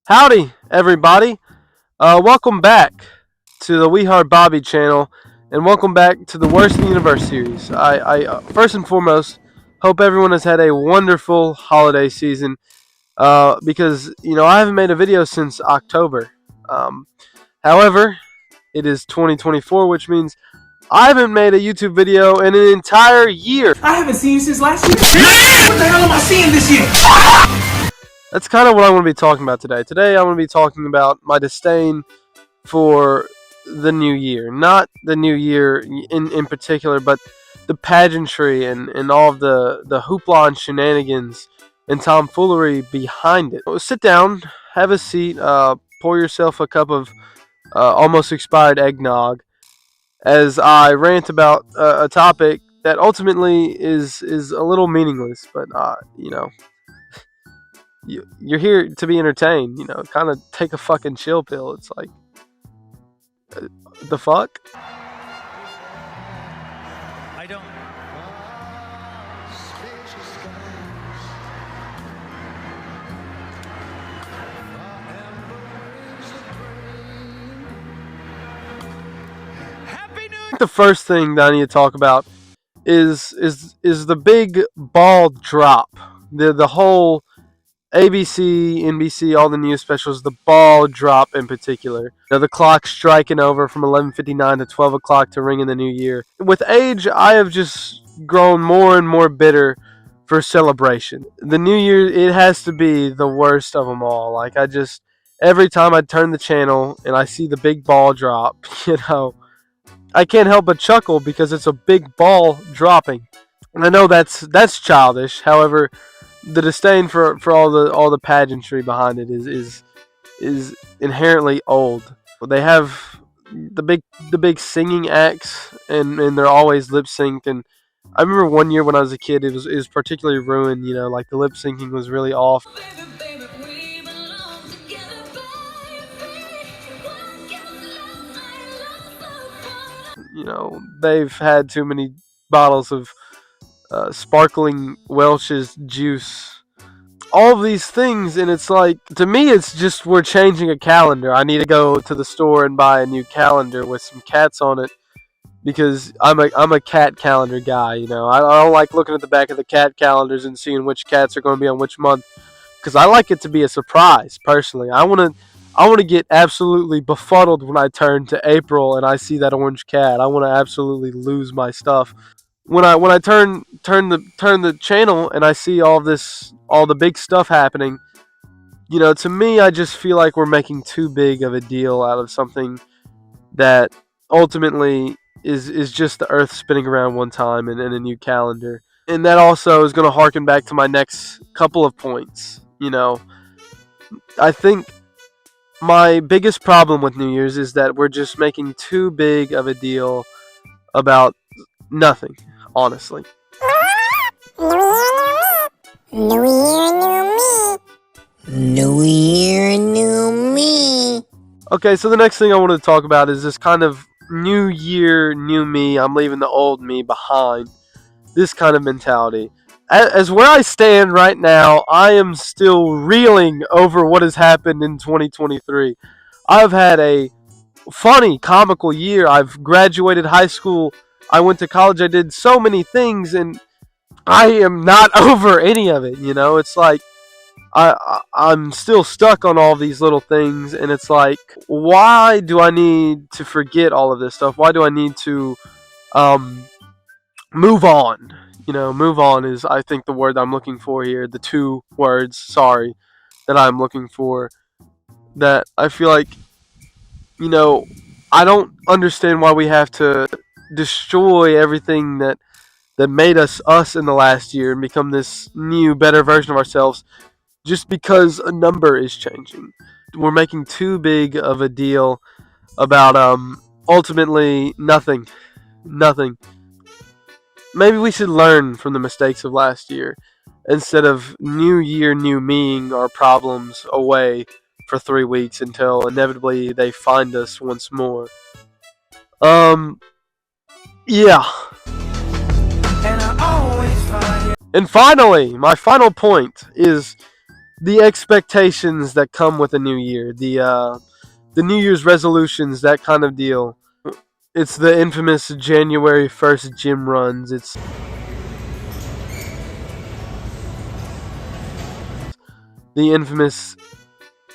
Howdy, everybody. Welcome back to the We Heart Bobby channel, and welcome back to the Worst in the Universe series. I first and foremost hope everyone has had a wonderful holiday season. Because I haven't made a video since October. Um, However, it is 2024, which means I haven't made a YouTube video in an entire year. I haven't seen you since last year. What the hell am I seeing this year? That's kind of what I want to be talking about today. Today I want to be talking about my disdain for the new year. Not the new year in particular, but the pageantry and all of the hoopla and shenanigans and tomfoolery behind it. Sit down, have a seat, pour yourself a cup of almost expired eggnog as I rant about a topic that ultimately is a little meaningless, but you're here to be entertained. Kind of take a fucking chill pill. It's like, the fuck? I don't. Happy New The first thing that I need to talk about is the big ball drop. The whole ABC, NBC, all the news specials, the ball drop in particular. The clock striking over from 11:59 to 12 o'clock to ring in the new year. With age, I have just grown more and more bitter for celebration. The new year, it has to be the worst of them all. Like, every time I turn the channel and I see the big ball drop, I can't help but chuckle because it's a big ball dropping. And I know that's childish. However, the disdain for all the pageantry behind it is inherently old. They have the big singing acts, and they're always lip synced. And I remember one year when I was a kid, it was particularly ruined. Like the lip syncing was really off. They've had too many bottles of sparkling Welch's juice. All of these things, and it's like, to me, it's just we're changing a calendar. I need to go to the store and buy a new calendar with some cats on it because I'm a cat calendar guy. I don't like looking at the back of the cat calendars and seeing which cats are going to be on which month because I like it to be a surprise. Personally, I want to get absolutely befuddled when I turn to April and I see that orange cat. I want to absolutely lose my stuff. When I turn the channel and I see all the big stuff happening, to me, I just feel like we're making too big of a deal out of something that ultimately is just the Earth spinning around one time and a new calendar. And that also is going to harken back to my next couple of points. I think my biggest problem with New Year's is that we're just making too big of a deal about nothing, honestly. New year, new me. New year, new me. Okay, so the next thing I wanted to talk about is this kind of new year, new me. I'm leaving the old me behind. This kind of mentality. As where I stand right now, I am still reeling over what has happened in 2023. I've had a funny, comical year. I've graduated high school. I went to college. I did so many things, and I am not over any of it. It's like I'm still stuck on all these little things, and it's like, why do I need to forget all of this stuff? Why do I need to move on? Move on is, I think, the word I'm looking for here. The two words, sorry, that I'm looking for. That I feel like, I don't understand why we have to destroy everything that made us in the last year and become this new, better version of ourselves just because a number is changing. We're making too big of a deal about ultimately nothing. Maybe we should learn from the mistakes of last year instead of new year, new meing our problems away for 3 weeks until inevitably they find us once more. Yeah. And finally, my final point is the expectations that come with a new year, the New Year's resolutions, that kind of deal. It's the infamous January 1st gym runs. It's the infamous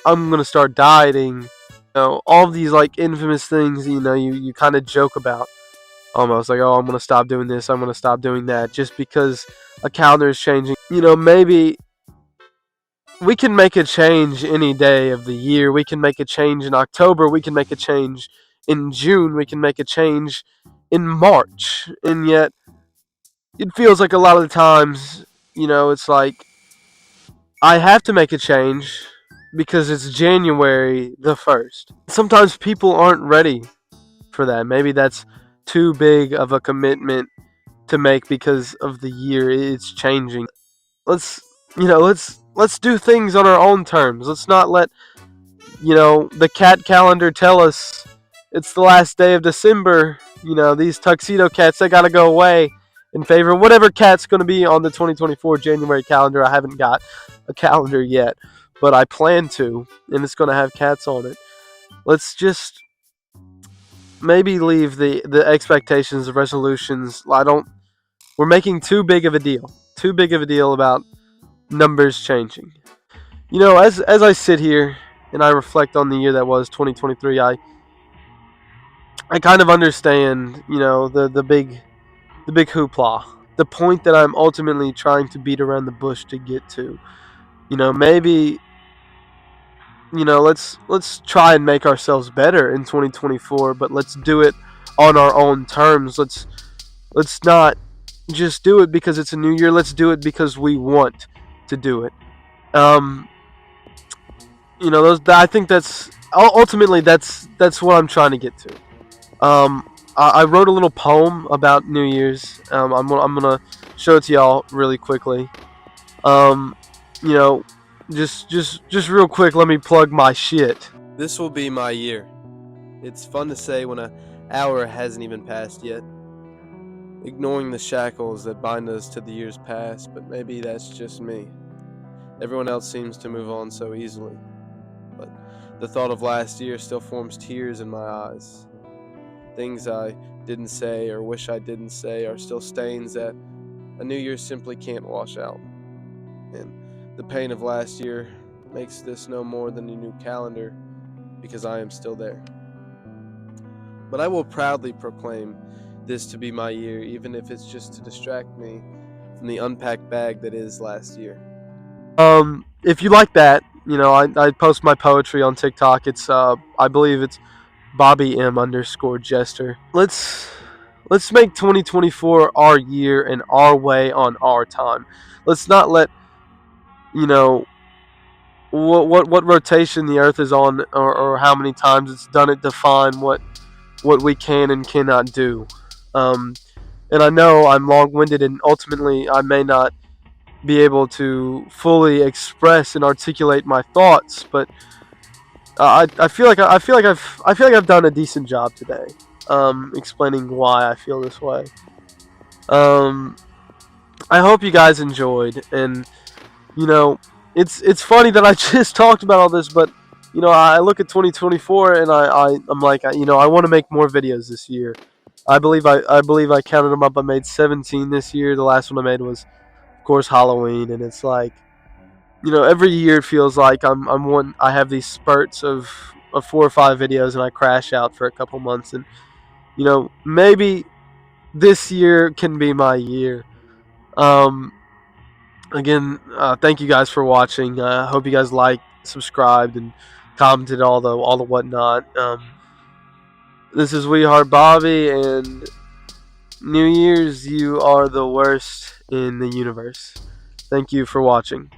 I'm gonna start dieting. All of these like infamous things. You kind of joke about almost like, oh, I'm gonna stop doing this. I'm gonna stop doing that just because a calendar is changing. Maybe we can make a change any day of the year. We can make a change in October. We can make a change in June. We can make a change in March. And yet, it feels like a lot of the times, it's like I have to make a change because it's January the 1st. Sometimes people aren't ready for that. Maybe that's too big of a commitment to make because of the year it's changing. Let's do things on our own terms. Let's not let the cat calendar tell us it's the last day of December. These tuxedo cats, they gotta go away in favor of whatever cat's gonna be on the 2024 January calendar. I haven't got a calendar yet, but I plan to, and it's gonna have cats on it. Let's just maybe leave the expectations of resolutions. We're making too big of a deal about numbers changing. As I sit here and I reflect on the year that was 2023, I kind of understand, the big hoopla, the point that I'm ultimately trying to beat around the bush to get to. Maybe let's try and make ourselves better in 2024, but let's do it on our own terms. Let's not just do it because it's a new year. Let's do it because we want to do it. I think that's ultimately that's what I'm trying to get to. I wrote a little poem about New Year's. I'm gonna show it to y'all really quickly. You know, just real quick, let me plug my shit. This will be my year. It's fun to say when an hour hasn't even passed yet. Ignoring the shackles that bind us to the years past, but maybe that's just me. Everyone else seems to move on so easily. But the thought of last year still forms tears in my eyes. Things I didn't say or wish I didn't say are still stains that a new year simply can't wash out. And the pain of last year makes this no more than a new calendar because I am still there. But I will proudly proclaim this to be my year, even if it's just to distract me from the unpacked bag that is last year. If you like that, I post my poetry on TikTok. It's I believe it's Bobby M_Jester. Let's make 2024 our year and our way on our time. Let's not let what rotation the Earth is on or how many times it's done it define what we can and cannot do. And I know I'm long-winded, and ultimately I may not be able to fully express and articulate my thoughts, but I feel like I've done a decent job today, explaining why I feel this way. I hope you guys enjoyed, and it's funny that I just talked about all this, but I look at 2024 and I'm like, I want to make more videos this year. I believe I counted them up. I made 17 this year. The last one I made was, of course, Halloween, and it's like, every year it feels like I have these spurts of 4 or 5 videos, and I crash out for a couple months, and maybe this year can be my year. Again, thank you guys for watching. I hope you guys liked, subscribed, and commented all the whatnot. This is We Heart Bobby, and New Year's, you are the worst in the universe. Thank you for watching.